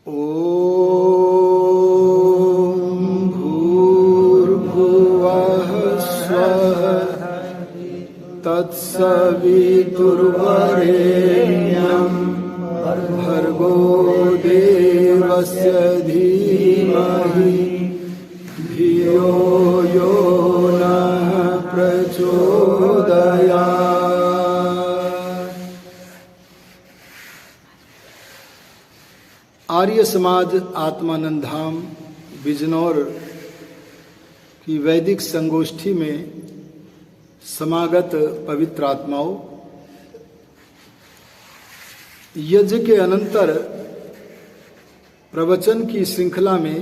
ॐ भूर्भुवः स्वः तत्सवितुर्वरेण्यं भर्गो देवस्य धीमहि धियो यो नः प्रचोदयात्। आर्य समाज आत्मानंद धाम बिजनौर की वैदिक संगोष्ठी में समागत पवित्र आत्माओं, यज्ञ के अनंतर प्रवचन की श्रृंखला में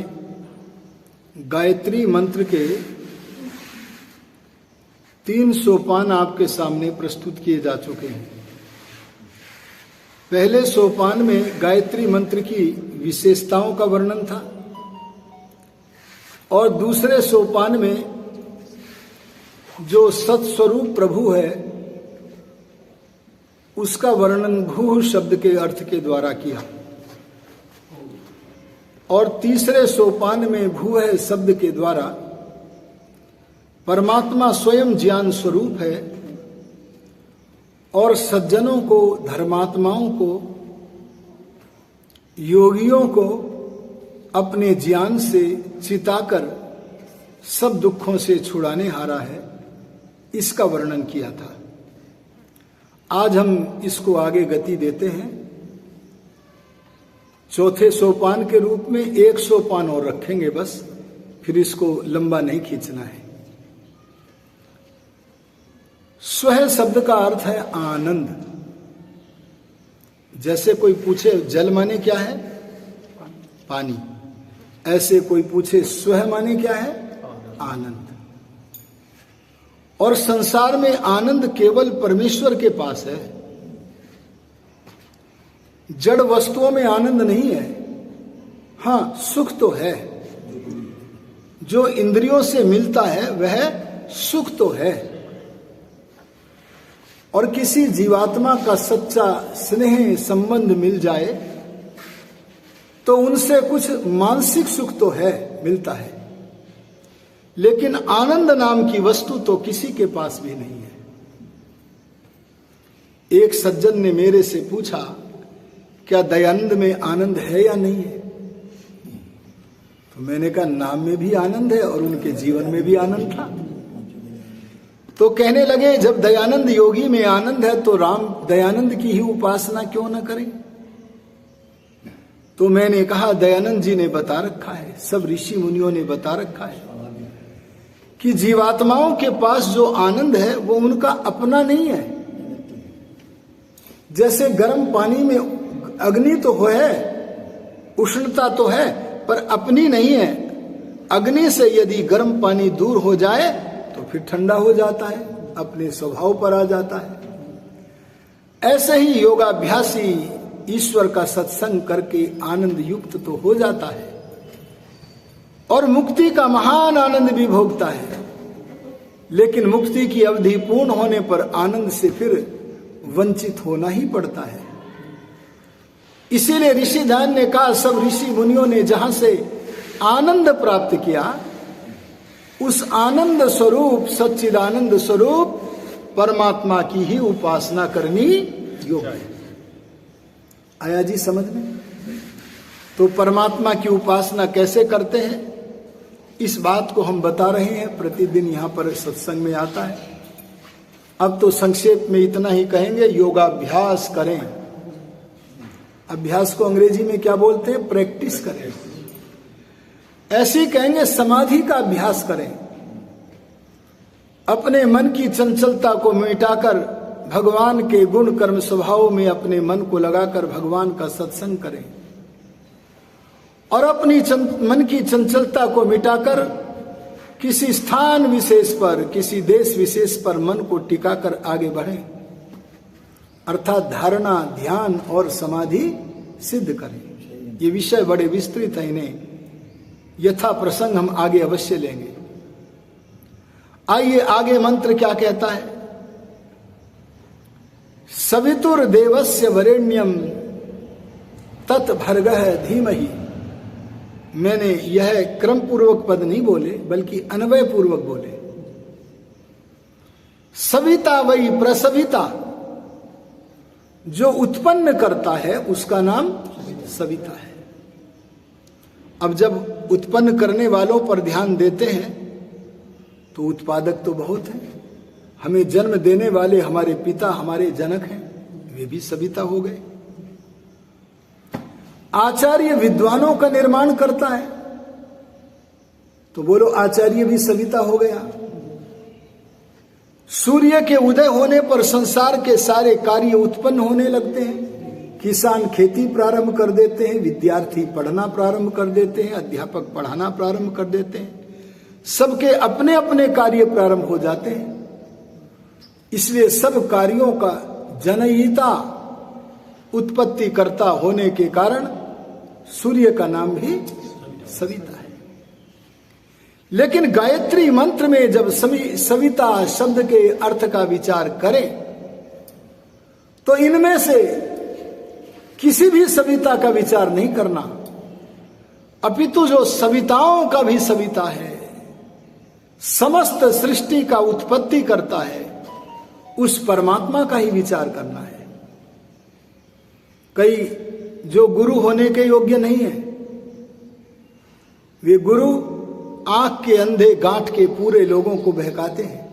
गायत्री मंत्र के 3 सोपान आपके सामने प्रस्तुत किए जा चुके हैं। पहले सोपान में गायत्री मंत्र की विशेषताओं का वर्णन था और दूसरे सोपान में जो सत्स्वरूप प्रभु है उसका वर्णन भू शब्द के अर्थ के द्वारा किया और तीसरे सोपान में भू है शब्द के द्वारा परमात्मा स्वयं ज्ञान स्वरूप है और सज्जनों को, धर्मात्माओं को, योगियों को अपने ज्ञान से चिताकर सब दुखों से छुड़ाने हारा है, इसका वर्णन किया था। आज हम इसको आगे गति देते हैं। चौथे सोपान के रूप में 1 सोपान और रखेंगे बस, फिर इसको लंबा नहीं खींचना है। स्वह शब्द का अर्थ है आनंद। जैसे कोई पूछे जल माने क्या है, पानी, ऐसे कोई पूछे स्वह माने क्या है, आनंद। और संसार में आनंद केवल परमेश्वर के पास है, जड़ वस्तुओं में आनंद नहीं है। हां, सुख तो है, जो इंद्रियों से मिलता है वह सुख तो है। और किसी जीवात्मा का सच्चा स्नेह संबंध मिल जाए तो उनसे कुछ मानसिक सुख तो है, मिलता है, लेकिन आनंद नाम की वस्तु तो किसी के पास भी नहीं है। एक सज्जन ने मेरे से पूछा, क्या दयानंद में आनंद है या नहीं है? तो मैंने कहा, नाम में भी आनंद है और उनके जीवन में भी आनंद था। तो कहने लगे, जब दयानंद योगी में आनंद है तो राम दयानंद की ही उपासना क्यों न करें? तो मैंने कहा, दयानंद जी ने बता रखा है, सब ऋषि मुनियों ने बता रखा है कि जीवात्माओं के पास जो आनंद है वो उनका अपना नहीं है। जैसे गर्म पानी में अग्नि तो है, उष्णता तो है, पर अपनी नहीं है। अग्नि से यदि गर्म पानी दूर हो जाए तो फिर ठंडा हो जाता है, अपने स्वभाव पर आ जाता है। ऐसे ही योगाभ्यासी ईश्वर का सत्संग करके आनंद युक्त तो हो जाता है और मुक्ति का महान आनंद भी भोगता है, लेकिन मुक्ति की अवधि पूर्ण होने पर आनंद से फिर वंचित होना ही पड़ता है। इसीलिए ऋषिदान ने कहा, सब ऋषि मुनियों ने जहां से आनंद प्राप्त किया, उस आनंद स्वरूप, सच्चिदानंद स्वरूप परमात्मा की ही उपासना करनी योग्य है। आया जी समझ में? तो परमात्मा की उपासना कैसे करते हैं, इस बात को हम बता रहे हैं, प्रतिदिन यहां पर सत्संग में आता है। अब तो संक्षेप में इतना ही कहेंगे, योगाभ्यास करें। अभ्यास को अंग्रेजी में क्या बोलते हैं? प्रैक्टिस करें। ऐसे ही कहेंगे, समाधि का अभ्यास करें। अपने मन की चंचलता को मिटाकर भगवान के गुण कर्म स्वभाव में अपने मन को लगाकर भगवान का सत्संग करें और अपनी मन की चंचलता को मिटाकर किसी स्थान विशेष पर, किसी देश विशेष पर मन को टिकाकर आगे बढ़ें, अर्थात धारणा, ध्यान और समाधि सिद्ध करें। ये विषय बड़े विस्तृत है, इन्हें यथा प्रसंग हम आगे अवश्य लेंगे। आइए आगे मंत्र क्या कहता है। सवितुर देवस्य वरेण्यम तत् भर्गः धीमहि। मैंने यह क्रम पूर्वक पद नहीं बोले बल्कि अन्वय पूर्वक बोले। सविता वही प्रसविता, जो उत्पन्न करता है उसका नाम सविता है। अब जब उत्पन्न करने वालों पर ध्यान देते हैं तो उत्पादक तो बहुत है। हमें जन्म देने वाले हमारे पिता, हमारे जनक हैं, वे भी सविता हो गए। आचार्य विद्वानों का निर्माण करता है तो बोलो आचार्य भी सविता हो गया। सूर्य के उदय होने पर संसार के सारे कार्य उत्पन्न होने लगते हैं। किसान खेती प्रारंभ कर देते हैं, विद्यार्थी पढ़ना प्रारंभ कर देते हैं, अध्यापक पढ़ाना प्रारंभ कर देते हैं, सबके अपने अपने कार्य प्रारंभ हो जाते हैं। इसलिए सब कार्यों का जनयिता, उत्पत्ति करता होने के कारण सूर्य का नाम भी सविता है। लेकिन गायत्री मंत्र में जब सविता शब्द के अर्थ का विचार करें तो इनमें से किसी भी सविता का विचार नहीं करना, अपितु जो सविताओं का भी सविता है, समस्त सृष्टि का उत्पत्ति करता है, उस परमात्मा का ही विचार करना है। कई जो गुरु होने के योग्य नहीं है, वे गुरु आंख के अंधे गांठ के पूरे लोगों को बहकाते हैं।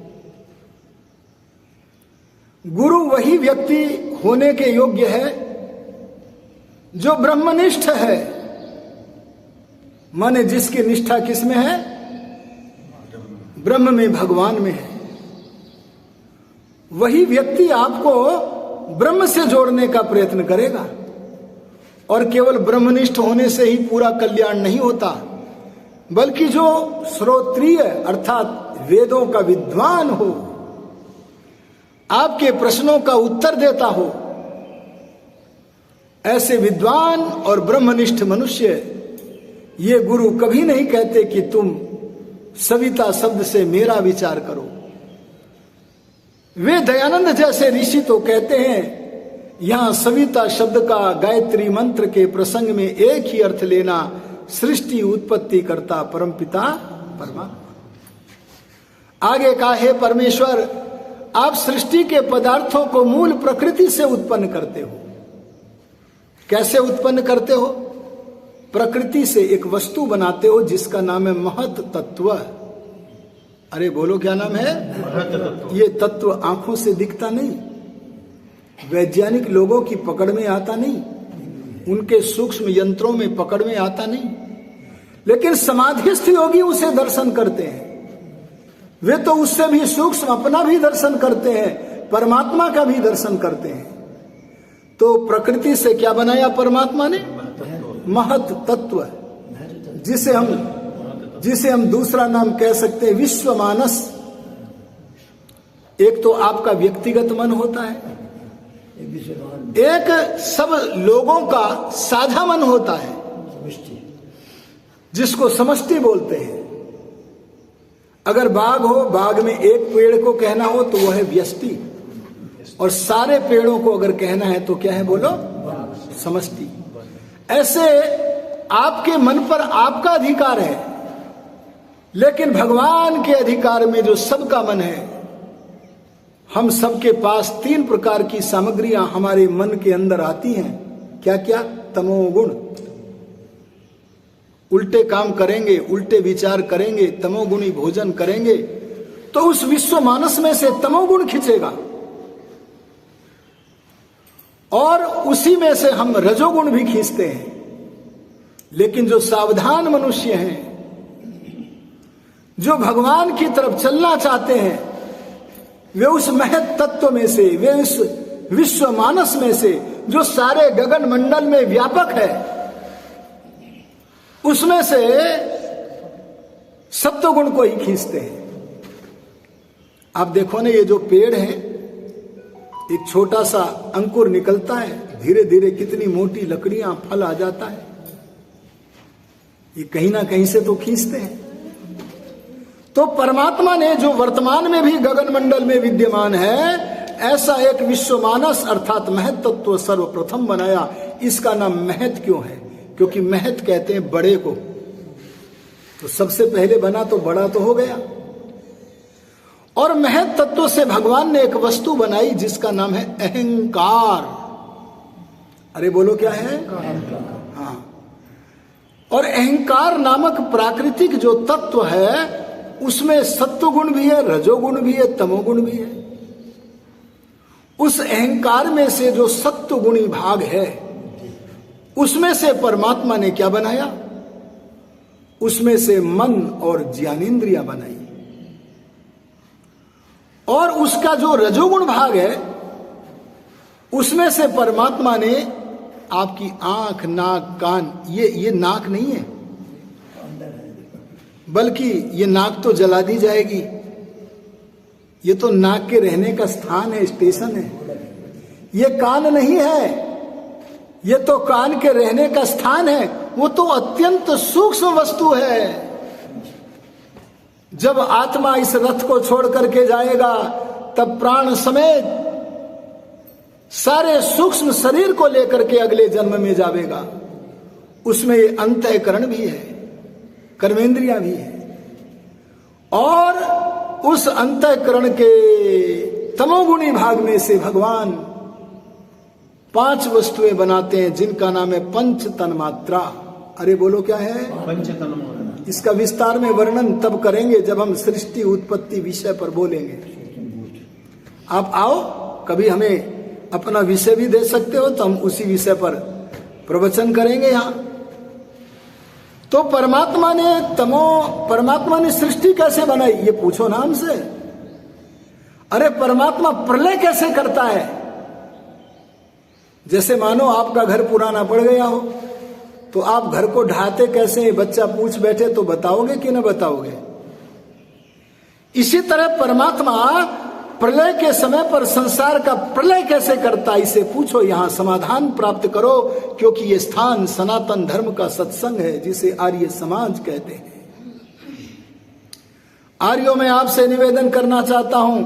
गुरु वही व्यक्ति होने के योग्य है जो ब्रह्मनिष्ठ है, माने जिसकी निष्ठा किसमें है? ब्रह्म में, भगवान में है। वही व्यक्ति आपको ब्रह्म से जोड़ने का प्रयत्न करेगा। और केवल ब्रह्मनिष्ठ होने से ही पूरा कल्याण नहीं होता, बल्कि जो श्रोत्रिय अर्थात वेदों का विद्वान हो, आपके प्रश्नों का उत्तर देता हो, ऐसे विद्वान और ब्रह्मनिष्ठ मनुष्य, ये गुरु कभी नहीं कहते कि तुम सविता शब्द से मेरा विचार करो। वे दयानंद जैसे ऋषि तो कहते हैं यहां सविता शब्द का गायत्री मंत्र के प्रसंग में एक ही अर्थ लेना, सृष्टि उत्पत्ति करता परमपिता परमात्मा। आगे कहा, हे परमेश्वर, आप सृष्टि के पदार्थों को मूल प्रकृति से उत्पन्न करते हो। कैसे उत्पन्न करते हो? प्रकृति से एक वस्तु बनाते हो जिसका नाम है महत तत्व। अरे बोलो क्या नाम है? ये तत्व आंखों से दिखता नहीं, वैज्ञानिक लोगों की पकड़ में आता नहीं, उनके सूक्ष्म यंत्रों में पकड़ में आता नहीं, लेकिन समाधिस्थ योगी उसे दर्शन करते हैं। वे तो उससे भी सूक्ष्म अपना भी दर्शन करते हैं, परमात्मा का भी दर्शन करते हैं। तो प्रकृति से क्या बनाया परमात्मा ने? महत तत्व, जिसे हम दूसरा नाम कह सकते हैं विश्व मानस। एक तो आपका व्यक्तिगत मन होता है, एक सब लोगों का साझा मन होता है जिसको समष्टि बोलते हैं। अगर बाग हो, बाग में एक पेड़ को कहना हो तो वह है व्यष्टि, और सारे पेड़ों को अगर कहना है तो क्या है? बोलो, समष्टि। ऐसे आपके मन पर आपका अधिकार है, लेकिन भगवान के अधिकार में जो सबका मन है, हम सबके पास 3 प्रकार की सामग्रियां हमारे मन के अंदर आती हैं। क्या क्या? तमोगुण। उल्टे काम करेंगे, उल्टे विचार करेंगे, तमोगुणी भोजन करेंगे तो उस विश्व मानस में से तमोगुण खिंचेगा, और उसी में से हम रजोगुण भी खींचते हैं। लेकिन जो सावधान मनुष्य हैं, जो भगवान की तरफ चलना चाहते हैं, वे उस महत तत्व में से, वे उस विश्व मानस में से जो सारे गगन मंडल में व्यापक है, उसमें से सत्वगुण को ही खींचते हैं। आप देखो ना, ये जो पेड़ है, एक छोटा सा अंकुर निकलता है, धीरे धीरे कितनी मोटी लकड़ियां, फल आ जाता है। ये कहीं ना कहीं से तो खींचते हैं। तो परमात्मा ने जो वर्तमान में भी गगन मंडल में विद्यमान है, ऐसा एक विश्वमानस अर्थात महत तत्व सर्वप्रथम बनाया। इसका नाम महत क्यों है? क्योंकि महत कहते हैं बड़े को, तो सबसे पहले बना तो बड़ा तो हो गया। और महत तत्व से भगवान ने एक वस्तु बनाई जिसका नाम है अहंकार। अरे बोलो क्या है? हाँ। और अहंकार नामक प्राकृतिक जो तत्व है उसमें सत्व गुण भी है, रजोगुण भी है, तमोगुण भी है। उस अहंकार में से जो सत्व गुणी भाग है उसमें से परमात्मा ने क्या बनाया? उसमें से मन और ज्ञानेंद्रिया बनाई। और उसका जो रजोगुण भाग है उसमें से परमात्मा ने आपकी आंख, नाक, कान, ये नाक नहीं है, बल्कि ये नाक तो जला दी जाएगी, ये तो नाक के रहने का स्थान है, स्टेशन है। ये कान नहीं है, ये तो कान के रहने का स्थान है। वो तो अत्यंत सूक्ष्म वस्तु है। जब आत्मा इस रथ को छोड़ करके जाएगा तब प्राण समेत सारे सूक्ष्म शरीर को लेकर के अगले जन्म में जाएगा। उसमें ये अंतःकरण भी है, कर्मेंद्रियां भी है। और उस अंतःकरण के तमोगुणी भाग में से भगवान 5 वस्तुएं बनाते हैं जिनका नाम है पंच तन्मात्रा। अरे बोलो क्या है? पंच तन्मात्रा। इसका विस्तार में वर्णन तब करेंगे जब हम सृष्टि उत्पत्ति विषय पर बोलेंगे। आप आओ, कभी हमें अपना विषय भी दे सकते हो तो हम उसी विषय पर प्रवचन करेंगे यहां। तो परमात्मा ने सृष्टि कैसे बनाई ये पूछो नाम से। अरे परमात्मा प्रलय कैसे करता है? जैसे मानो आपका घर पुराना पड़ गया हो तो आप घर को ढाते कैसे? बच्चा पूछ बैठे तो बताओगे कि ना बताओगे? इसी तरह परमात्मा प्रलय के समय पर संसार का प्रलय कैसे करता, इसे पूछो, यहां समाधान प्राप्त करो। क्योंकि ये स्थान सनातन धर्म का सत्संग है जिसे आर्य समाज कहते हैं। आर्यों में आपसे निवेदन करना चाहता हूं,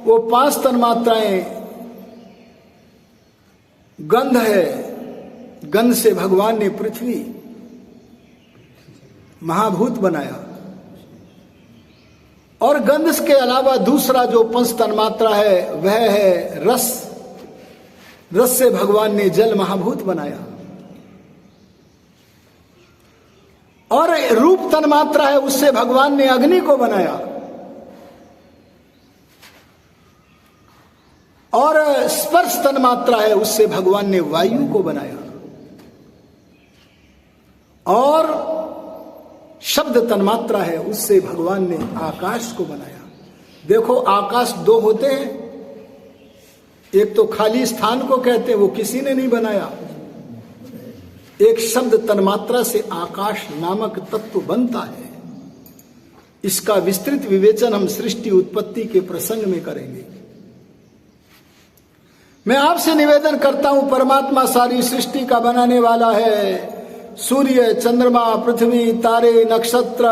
वो 5 तन्मात्राएं गंध है। गंध से भगवान ने पृथ्वी महाभूत बनाया। और गंध के अलावा दूसरा जो 5 तन्मात्रा है वह है रस। रस से भगवान ने जल महाभूत बनाया। और रूप तन्मात्रा है, उससे भगवान ने अग्नि को बनाया। और स्पर्श तन्मात्रा है, उससे भगवान ने वायु को बनाया। और शब्द तन्मात्रा है, उससे भगवान ने आकाश को बनाया। देखो आकाश 2 होते हैं, एक तो खाली स्थान को कहते हैं, वो किसी ने नहीं बनाया। एक शब्द तन्मात्रा से आकाश नामक तत्व बनता है। इसका विस्तृत विवेचन हम सृष्टि उत्पत्ति के प्रसंग में करेंगे। मैं आपसे निवेदन करता हूं, परमात्मा सारी सृष्टि का बनाने वाला है। सूर्य, चंद्रमा, पृथ्वी, तारे, नक्षत्र,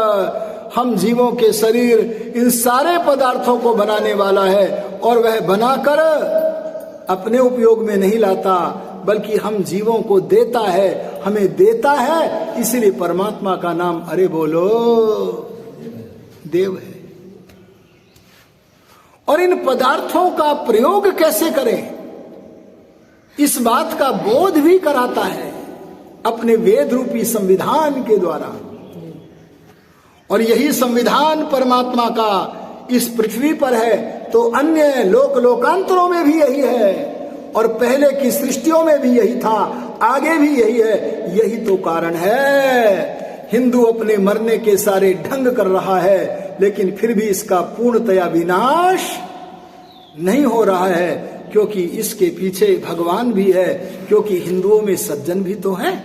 हम जीवों के शरीर, इन सारे पदार्थों को बनाने वाला है। और वह बनाकर अपने उपयोग में नहीं लाता, बल्कि हम जीवों को देता है, हमें देता है। इसलिए परमात्मा का नाम, अरे बोलो, देव है। और इन पदार्थों का प्रयोग कैसे करें, इस बात का बोध भी कराता है अपने वेद रूपी संविधान के द्वारा। और यही संविधान परमात्मा का इस पृथ्वी पर है तो अन्य लोकांतरों में भी यही है। और पहले की सृष्टियों में भी यही था, आगे भी यही है। यही तो कारण है हिंदू अपने मरने के सारे ढंग कर रहा है, लेकिन फिर भी इसका पूर्णतया विनाश नहीं हो रहा है। क्योंकि इसके पीछे भगवान भी है, क्योंकि हिंदुओं में सज्जन भी तो हैं।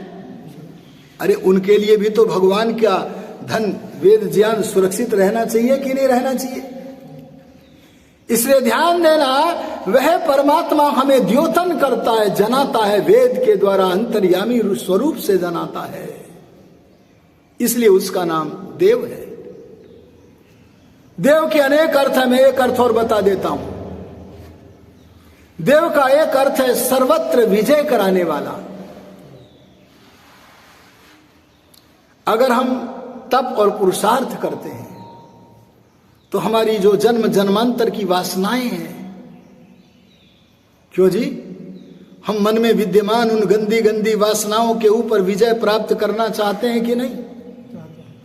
अरे उनके लिए भी तो भगवान का धन वेद ज्ञान सुरक्षित रहना चाहिए कि नहीं रहना चाहिए? इसलिए ध्यान देना, वह परमात्मा हमें द्योतन करता है, जनाता है, वेद के द्वारा अंतर्यामी स्वरूप से जनाता है। इसलिए उसका नाम देव है। देव के अनेक अर्थ है, मैं एक अर्थ और बता देता हूं। देव का एक अर्थ है सर्वत्र विजय कराने वाला। अगर हम तप और पुरुषार्थ करते हैं तो हमारी जो जन्म जन्मांतर की वासनाएं हैं, क्यों जी, हम मन में विद्यमान उन गंदी गंदी वासनाओं के ऊपर विजय प्राप्त करना चाहते हैं कि नहीं?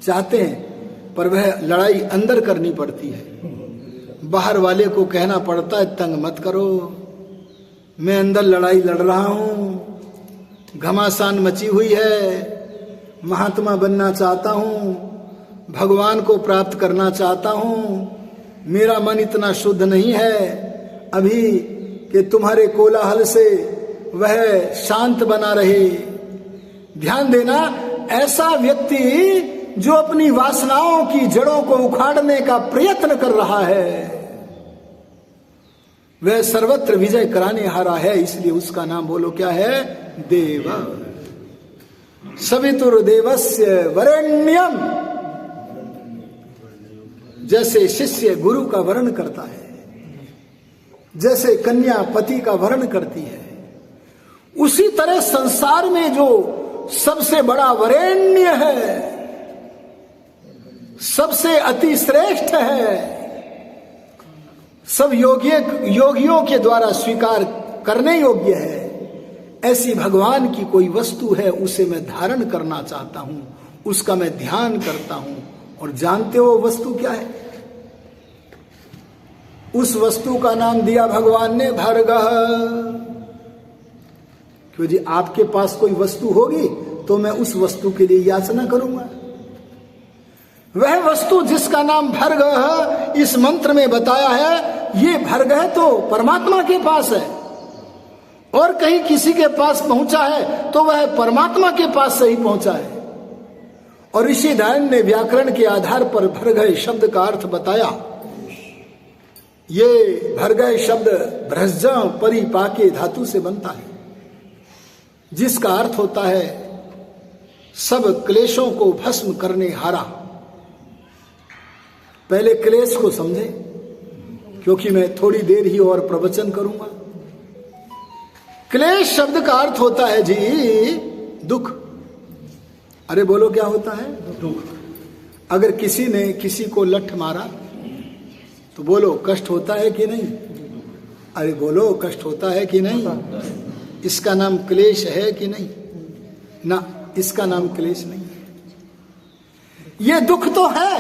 चाहते हैं, पर वह लड़ाई अंदर करनी पड़ती है। बाहर वाले को कहना पड़ता है तंग मत करो, मैं अंदर लड़ाई लड़ रहा हूं, घमासान मची हुई है, महात्मा बनना चाहता हूं, भगवान को प्राप्त करना चाहता हूं, मेरा मन इतना शुद्ध नहीं है अभी कि तुम्हारे कोलाहल से वह शांत बना रहे। ध्यान देना, ऐसा व्यक्ति जो अपनी वासनाओं की जड़ों को उखाड़ने का प्रयत्न कर रहा है वह सर्वत्र विजय कराने हारा है। इसलिए उसका नाम बोलो क्या है? देव। सवितुर्देवस्य वरेण्यम। जैसे शिष्य गुरु का वरण करता है, जैसे कन्या पति का वरण करती है, उसी तरह संसार में जो सबसे बड़ा वरेण्य है, सबसे अति श्रेष्ठ है, सब योगियों के द्वारा स्वीकार करने योग्य है, ऐसी भगवान की कोई वस्तु है, उसे मैं धारण करना चाहता हूं, उसका मैं ध्यान करता हूं। और जानते हो वस्तु क्या है? उस वस्तु का नाम दिया भगवान ने भर्गः। क्यों जी, आपके पास कोई वस्तु होगी तो मैं उस वस्तु के लिए याचना करूंगा। वह वस्तु जिसका नाम भर्गः इस मंत्र में बताया है, ये भर्गः तो परमात्मा के पास है, और कहीं किसी के पास पहुंचा है तो वह परमात्मा के पास से ही पहुंचा है। और ऋषि नारायण ने व्याकरण के आधार पर भर्गः शब्द का अर्थ बताया। ये भर्गः शब्द भ्रज परिपाके धातु से बनता है, जिसका अर्थ होता है सब क्लेशों को भस्म करने हारा। पहले क्लेश को समझे, क्योंकि मैं थोड़ी देर ही और प्रवचन करूंगा। क्लेश शब्द का अर्थ होता है जी दुख। अरे बोलो क्या होता है? दुख। अगर किसी ने किसी को लठ मारा तो बोलो कष्ट होता है कि नहीं? अरे बोलो कष्ट होता है कि नहीं? इसका नाम क्लेश है कि नहीं? ना, इसका नाम क्लेश नहीं है। ये दुख तो है।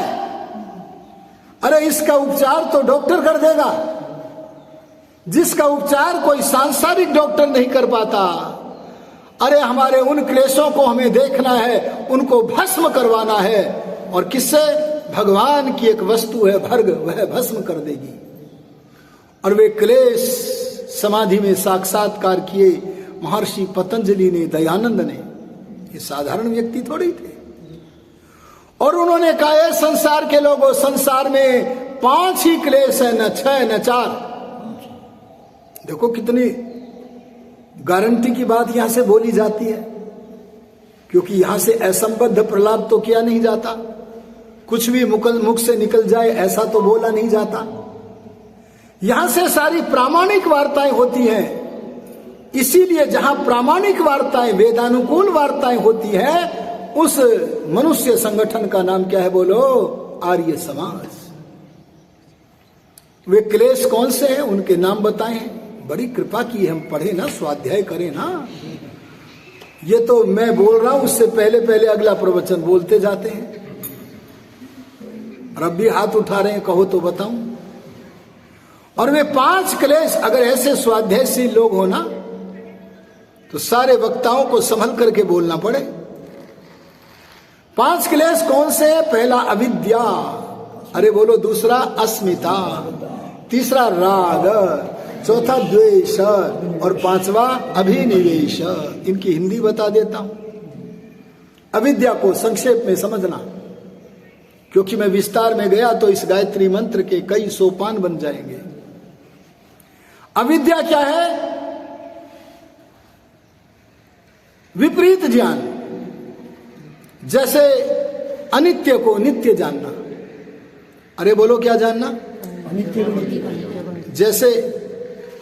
अरे इसका उपचार तो डॉक्टर कर देगा, जिसका उपचार कोई सांसारिक डॉक्टर नहीं कर पाता। अरे हमारे उन क्लेशों को हमें देखना है, उनको भस्म करवाना है। और किससे? भगवान की एक वस्तु है भर्ग, वह भस्म कर देगी। और वे क्लेश समाधि में साक्षात्कार किए महर्षि पतंजलि ने, दयानंद ने। ये साधारण व्यक्ति थोड़ी थे। और उन्होंने कहा संसार के लोगों, संसार में 5 ही क्लेश है, न 6 न 4। देखो कितनी गारंटी की बात यहां से बोली जाती है, क्योंकि यहां से असंबद्ध प्रलाप तो किया नहीं जाता, कुछ भी मुख से निकल जाए ऐसा तो बोला नहीं जाता। यहां से सारी प्रामाणिक वार्ताएं होती हैं। इसीलिए जहां प्रामाणिक वार्ताएं, वेदानुकूल वार्ताएं होती है, उस मनुष्य संगठन का नाम क्या है? बोलो, आर्य समाज। वे क्लेश कौन से हैं, उनके नाम बताएं। बड़ी कृपा की हम पढ़े ना, स्वाध्याय करें ना। ये तो मैं बोल रहा हूं, उससे पहले पहले अगला प्रवचन बोलते जाते हैं। और अब भी हाथ उठा रहे हैं, कहो तो बताऊं। और वे 5 क्लेश, अगर ऐसे स्वाध्यायशील लोग हो ना, तो सारे वक्ताओं को संभल करके बोलना पड़े। 5 क्लेश कौन से? पहला अविद्या, अरे बोलो, दूसरा अस्मिता, तीसरा राग, चौथा द्वेष, और 5वां अभिनिवेश। इनकी हिंदी बता देता हूं। अविद्या को संक्षेप में समझना, क्योंकि मैं विस्तार में गया तो इस गायत्री मंत्र के कई सोपान बन जाएंगे। अविद्या क्या है? विपरीत ज्ञान। जैसे अनित्य को नित्य जानना। अरे बोलो क्या जानना? अनित्य को नित्य। जैसे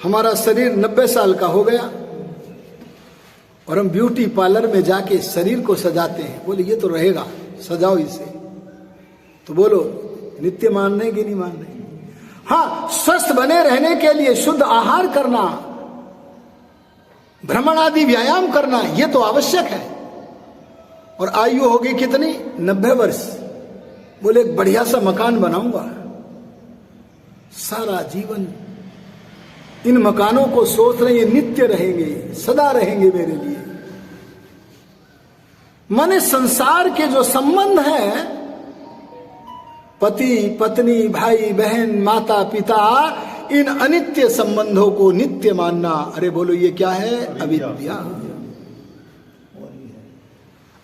हमारा शरीर 90 साल का हो गया और हम ब्यूटी पार्लर में जाके शरीर को सजाते हैं, बोले ये तो रहेगा, सजाओ इसे। तो बोलो नित्य मान रहे कि नहीं मान रहे? हाँ, स्वस्थ बने रहने के लिए शुद्ध आहार करना, भ्रमण आदि व्यायाम करना, ये तो आवश्यक है। और आयु होगी कितनी? 90 वर्ष। बोले एक बढ़िया सा मकान बनाऊंगा, सारा जीवन इन मकानों को सोच रहे, ये नित्य रहेंगे, सदा रहेंगे मेरे लिए। माने संसार के जो संबंध है, पति पत्नी, भाई बहन, माता पिता, इन अनित्य संबंधों को नित्य मानना, अरे बोलो ये क्या है? अविद्या।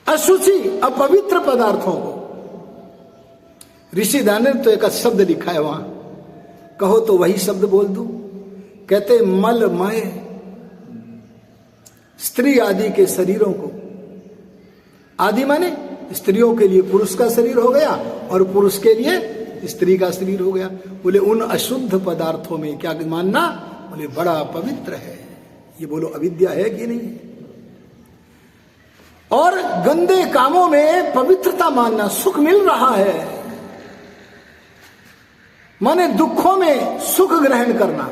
अशुचि, अपवित्र पदार्थों को। ऋषि दाने तो एक शब्द लिखा है वहां, कहो तो वही शब्द बोल दूं। कहते मलमय स्त्री आदि के शरीरों को, आदि माने स्त्रियों के लिए पुरुष का शरीर हो गया और पुरुष के लिए स्त्री का शरीर हो गया। बोले उन अशुद्ध पदार्थों में क्या मानना? बोले बड़ा पवित्र है। ये बोलो अविद्या है कि नहीं? और गंदे कामों में पवित्रता मानना, सुख मिल रहा है, माने दुखों में सुख ग्रहण करना।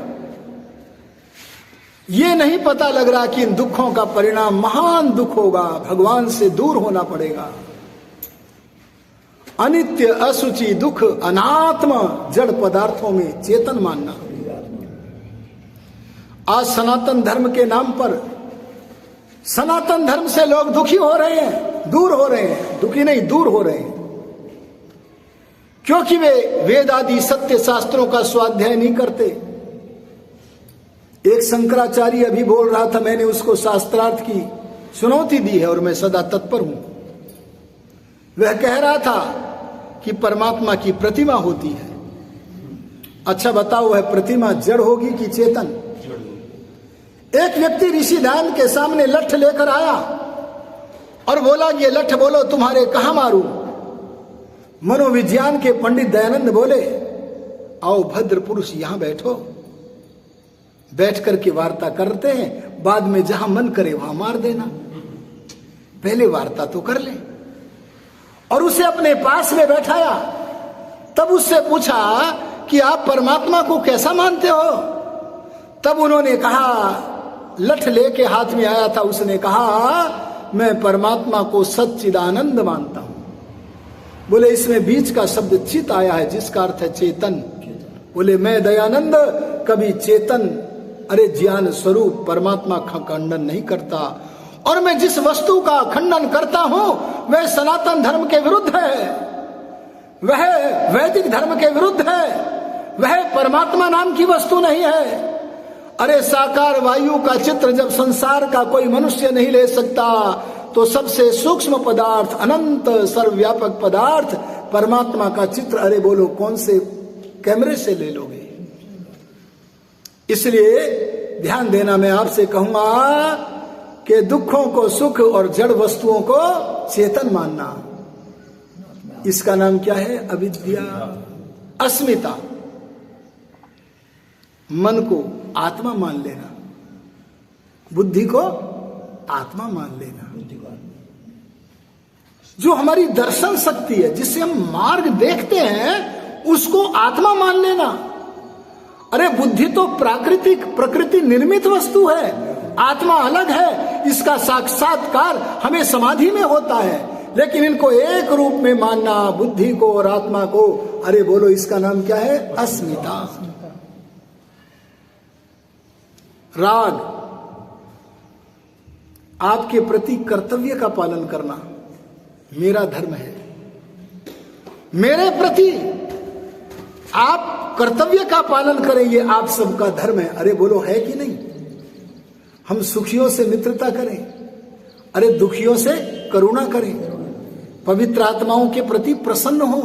ये नहीं पता लग रहा कि इन दुखों का परिणाम महान दुख होगा, भगवान से दूर होना पड़ेगा। अनित्य, अशुचि, दुख, अनात्म जड़ पदार्थों में चेतन मानना। आज सनातन धर्म के नाम पर, सनातन धर्म से लोग दुखी हो रहे हैं, दूर हो रहे हैं, दुखी नहीं दूर हो रहे हैं, क्योंकि वे वेद आदि सत्य शास्त्रों का स्वाध्याय नहीं करते। एक शंकराचार्य अभी बोल रहा था, मैंने उसको शास्त्रार्थ की चुनौती दी है और मैं सदा तत्पर हूं। वह कह रहा था कि परमात्मा की प्रतिमा होती है। अच्छा बताओ, वह प्रतिमा जड़ होगी कि चेतन? एक व्यक्ति ऋषिदान के सामने लठ लेकर आया और बोला, ये लठ बोलो तुम्हारे कहां मारूं? मनोविज्ञान के पंडित दयानंद बोले, आओ भद्र पुरुष यहां बैठो, बैठ करके वार्ता करते हैं, बाद में जहां मन करे वहां मार देना, पहले वार्ता तो कर ले। और उसे अपने पास में बैठाया, तब उससे पूछा कि आप परमात्मा को कैसा मानते हो? तब उन्होंने कहा, लठ लेके हाथ में आया था, उसने कहा मैं परमात्मा को सच्चिदानंद मानता हूं। बोले इसमें बीच का शब्द चित आया है, जिसका अर्थ है चेतन। बोले मैं दयानंद कभी चेतन, अरे ज्ञान स्वरूप परमात्मा का खंडन नहीं करता, और मैं जिस वस्तु का खंडन करता हूं वह सनातन धर्म के विरुद्ध है, वह वैदिक धर्म के विरुद्ध है, वह परमात्मा नाम की वस्तु नहीं है। अरे साकार वायु का चित्र जब संसार का कोई मनुष्य नहीं ले सकता, तो सबसे सूक्ष्म पदार्थ, अनंत सर्वव्यापक पदार्थ परमात्मा का चित्र, अरे बोलो कौन से कैमरे से ले लोगे? इसलिए ध्यान देना, मैं आपसे कहूंगा कि दुखों को सुख और जड़ वस्तुओं को चेतन मानना, इसका नाम क्या है? अविद्या। अस्मिता, मन को आत्मा मान लेना, बुद्धि को आत्मा मान लेना। जो हमारी दर्शन शक्ति है, जिससे हम मार्ग देखते हैं, उसको आत्मा मान लेना। अरे बुद्धि तो प्राकृतिक, प्रकृति निर्मित वस्तु है, आत्मा अलग है, इसका साक्षात्कार हमें समाधि में होता है। लेकिन इनको एक रूप में मानना, बुद्धि को और आत्मा को, अरे बोलो इसका नाम क्या है? अस्मिता। राग, आपके प्रति कर्तव्य का पालन करना मेरा धर्म है, मेरे प्रति आप कर्तव्य का पालन करें, ये आप सबका धर्म है। अरे बोलो है कि नहीं? हम सुखियों से मित्रता करें, अरे दुखियों से करुणा करें, पवित्र आत्माओं के प्रति प्रसन्न हो,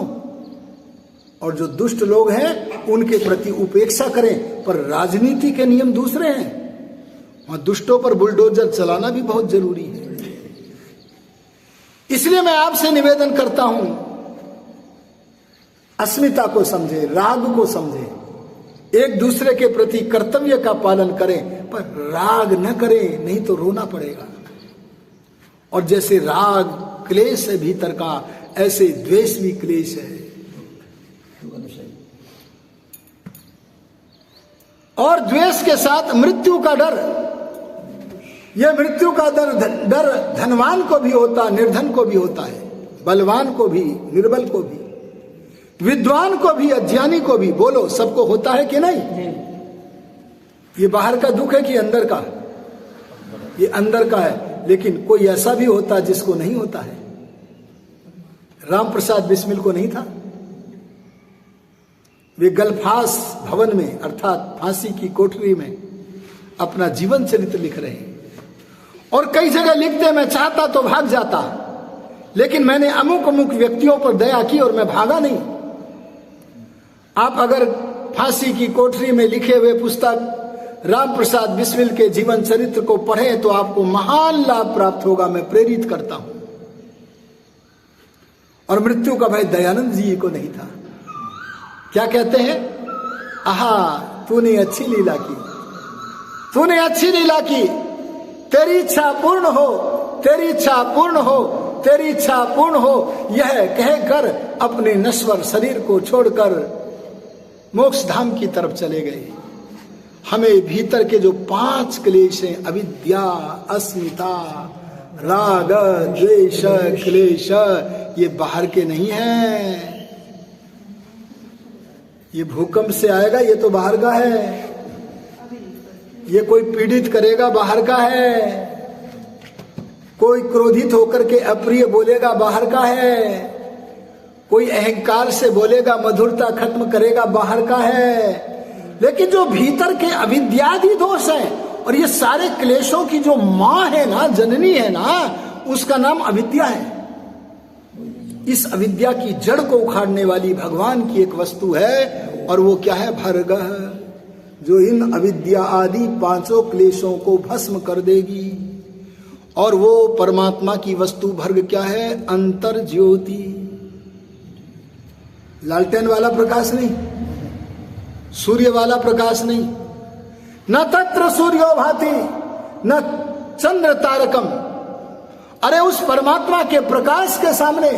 और जो दुष्ट लोग हैं उनके प्रति उपेक्षा करें। पर राजनीति के नियम दूसरे हैं, वहां दुष्टों पर बुलडोजर चलाना भी बहुत जरूरी है। इसलिए मैं आपसे निवेदन करता हूं, अस्मिता को समझे, राग को समझे, एक दूसरे के प्रति कर्तव्य का पालन करें, पर राग न करें, नहीं तो रोना पड़ेगा। और जैसे राग क्लेश है भीतर का, ऐसे द्वेष भी क्लेश है। और द्वेष के साथ मृत्यु का डर। यह मृत्यु का डर धनवान को भी होता, निर्धन को भी होता है, बलवान को भी, निर्बल को भी, विद्वान को भी, अज्ञानी को भी। बोलो, सबको होता है कि नहीं? ये बाहर का दुख है कि अंदर का? ये अंदर का है। लेकिन कोई ऐसा भी होता जिसको नहीं होता है। राम प्रसाद बिस्मिल को नहीं था। वे गलफास भवन में, अर्थात फांसी की कोठरी में अपना जीवन चरित्र लिख रहे हैं। और कई जगह लिखते, मैं चाहता तो भाग जाता, लेकिन मैंने अमुक अमुक व्यक्तियों पर दया की और मैं भागा नहीं। आप अगर फांसी की कोठरी में लिखे हुए पुस्तक राम प्रसाद बिस्मिल के जीवन चरित्र को पढ़ें तो आपको महान लाभ प्राप्त होगा, मैं प्रेरित करता हूं। और मृत्यु का भय दयानंद जी को नहीं था। क्या कहते हैं? आहा, तूने अच्छी लीला की, तूने अच्छी लीला की, तेरी इच्छा पूर्ण हो, तेरी इच्छा पूर्ण हो, तेरी इच्छा पूर्ण हो, यह कहकर अपने नश्वर शरीर को छोड़कर मोक्ष धाम की तरफ चले गए। हमें भीतर के जो 5 क्लेश हैं, अविद्या, अस्मिता, राग, द्वेष, क्लेश, ये बाहर के नहीं हैं। ये भूकंप से आएगा, ये तो बाहर का है। ये कोई पीड़ित करेगा, बाहर का है। कोई क्रोधित होकर के अप्रिय बोलेगा, बाहर का है। कोई अहंकार से बोलेगा, मधुरता खत्म करेगा, बाहर का है। लेकिन जो भीतर के अविद्यादि दोष है, और ये सारे क्लेशों की जो मां है ना, जननी है ना, उसका नाम अविद्या है। इस अविद्या की जड़ को उखाड़ने वाली भगवान की एक वस्तु है, और वो क्या है? भर्गः, जो इन अविद्या आदि 5 क्लेशों को भस्म कर देगी। और वो परमात्मा की वस्तु भर्ग क्या है? अंतर ज्योति। लालटेन वाला प्रकाश नहीं, सूर्य वाला प्रकाश नहीं। न तत्र सूर्यो भाति न चंद्र तारकम। अरे उस परमात्मा के प्रकाश के सामने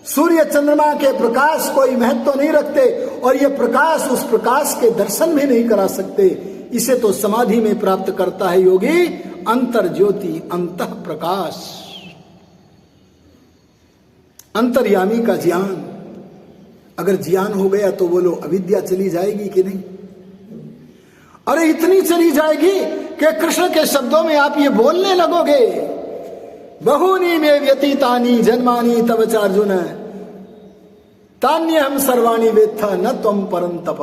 सूर्य चंद्रमा के प्रकाश कोई महत्व नहीं रखते, और ये प्रकाश उस प्रकाश के दर्शन भी नहीं करा सकते। इसे तो समाधि में प्राप्त करता है योगी, अंतर ज्योति, अंतः प्रकाश, अंतर्यामी का ज्ञान। अगर ज्ञान हो गया तो बोलो, अविद्या चली जाएगी कि नहीं? अरे इतनी चली जाएगी कि कृष्ण के शब्दों में आप ये बोलने लगोगे, बहूनि में व्यतीतानि जन्मानि तव चार्जुन तान्यहं सर्वाणि वेत्था न त्वं परंतप।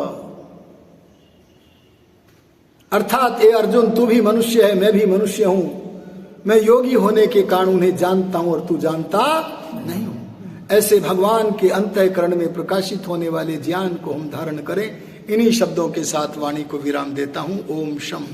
अर्थात ए अर्जुन, तू भी मनुष्य है, मैं भी मनुष्य हूं। मैं योगी होने के कारण उन्हें जानता हूं और तू जानता नहीं हूं। ऐसे भगवान के अंतःकरण में प्रकाशित होने वाले ज्ञान को हम धारण करें। इन्हीं शब्दों के साथ वाणी को विराम देता हूं। ओम शम।